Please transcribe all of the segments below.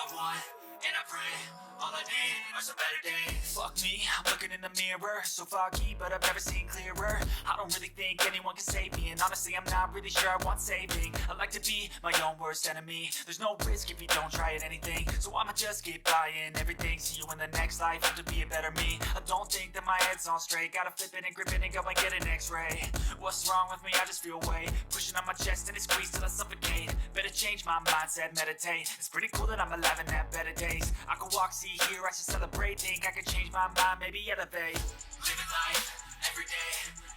I want, and I pray, all I need are some better days. Fuck me, I'm looking in the mirror, so foggy, but I've never seen clearer. I don't really think anyone can save me, and honestly I'm not really sure I want saving. I like to be my own worst enemy. There's no risk if you don't try at anything, so I'ma just keep buying everything. See you in the next life, have to be a better me. I don't think that my head's on straight, gotta flip it and grip it and go and get an x-ray. What's wrong with me? I just feel weight pushing on my chest and it squeezes till I suffocate. Better change my mindset, meditate. It's pretty cool that I'm alive and have better days. I could walk, see, hear, I should celebrate. Think I could change my mind, maybe elevate. Living life, every day,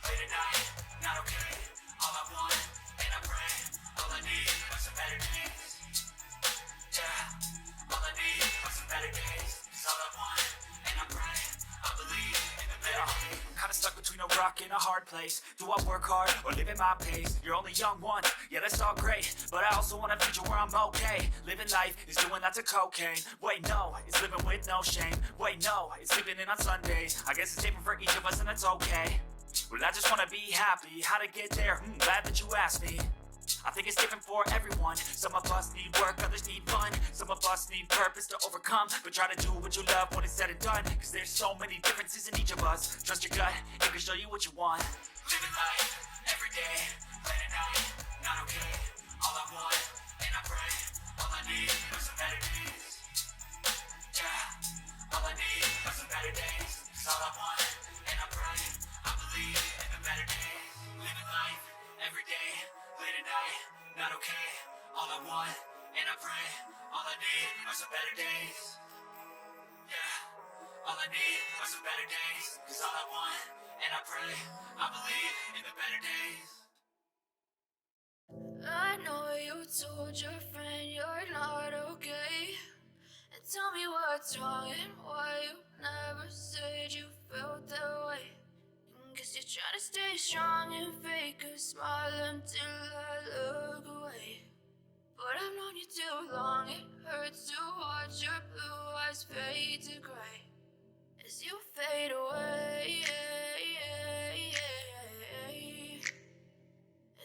late at night, not okay. All I want, and I pray, all I need are some better days. Yeah, all I need are some better days. It's all I want, and I pray, I believe in the better days. Kinda stuck between a rock and a hard place. Do I work hard or live at my pace? You're only young once, yeah that's all great, but I also want a future where I'm okay. Living life is doing lots of cocaine. Wait no, it's living with no shame. Wait no, it's sleeping in on Sundays. I guess it's different for each of us and that's okay. Well I just wanna be happy. How to get there? Glad that you asked me. I think it's different for everyone. Some of us need work, others need fun. Some of us need purpose to overcome. But try to do what you love when it's said and done, cause there's so many differences in each of us. Trust your gut, it can show you what you want. Living life, every day, late at night, not okay. All I want, and I pray, all I need are some better days. Yeah, all I need are some better days. It's all I want, and I pray, I believe in the better days. Living life, every day, late at night, not okay. All I want, and I pray, all I need are some better days. Yeah, all I need are some better days. Cause all I want, and I pray, I believe in the better days. I know you told your friend you're not okay, and tell me what's wrong and why you never said you felt that way. Guess you're trying to stay strong and fake a smile until I look away. But I've known you too long, it hurts to watch your blue eyes fade to gray as you fade away.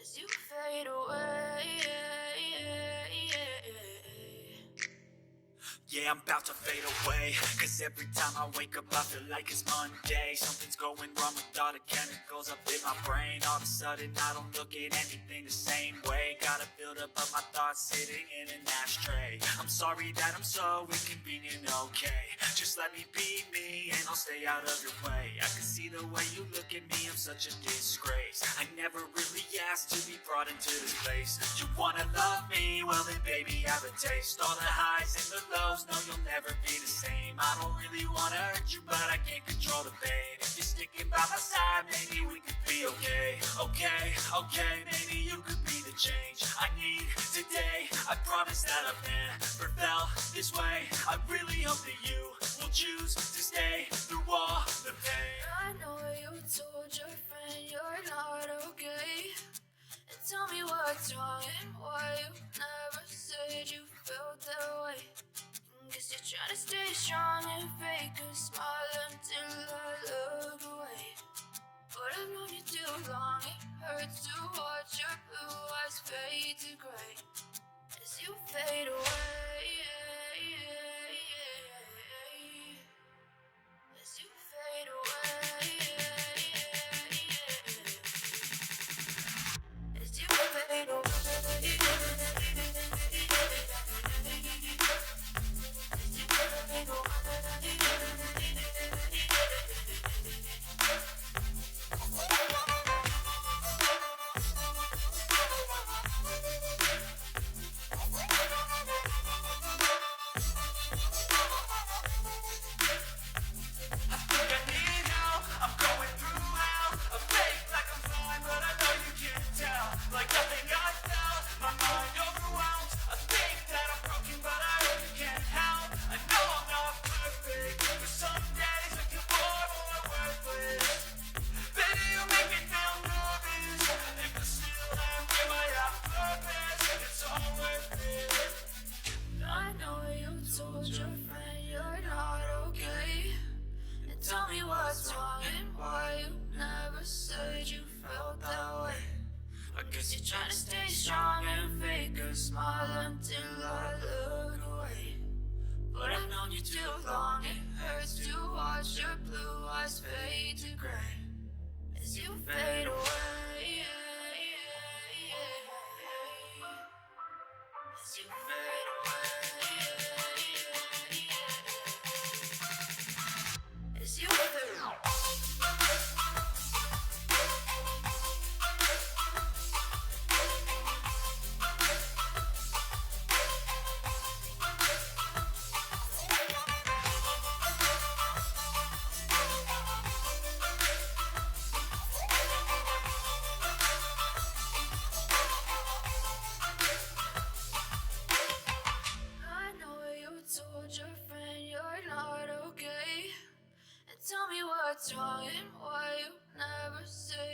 As you fade away. Yeah, I'm about to fade away, cause every time I wake up I feel like it's Monday. Something's going wrong with all the chemicals up in my brain. All of a sudden I don't look at anything the same way. Gotta build up of my thoughts sitting in an ashtray. I'm sorry that I'm so inconvenient, okay. Just let me be me and I'll stay out of your way. I can see the way you look at me, I'm such a disgrace. I never really asked to be brought into this place. You wanna love me? Well then baby have a taste. All the highs and the lows, no you'll never be the same. I don't really wanna hurt you, but I can't control the pain. If you're sticking by my side, maybe we could be okay. Okay, maybe you could be the change I need today. I promise that I've never felt this way. I really hope that you will choose to stay through all the pain. I know you told your friend you're not okay, and tell me what's wrong and why you never said you felt that way. Guess you're trying to stay strong and fake a smile until I look away. But I've known you too long, it hurts to watch your blue eyes fade to gray as you fade away. As you fade away. As you fade away. I know you told your friend you're not okay, and tell me what's wrong and why you never said you felt that way. I guess you're trying to stay strong and fake a smile until I look away. but I've known you too long. It hurts to watch your blue eyes fade to gray as you fade away. As you fade away. As you fade away. I know you told your friend you're not okay. And tell me what's wrong and why you never say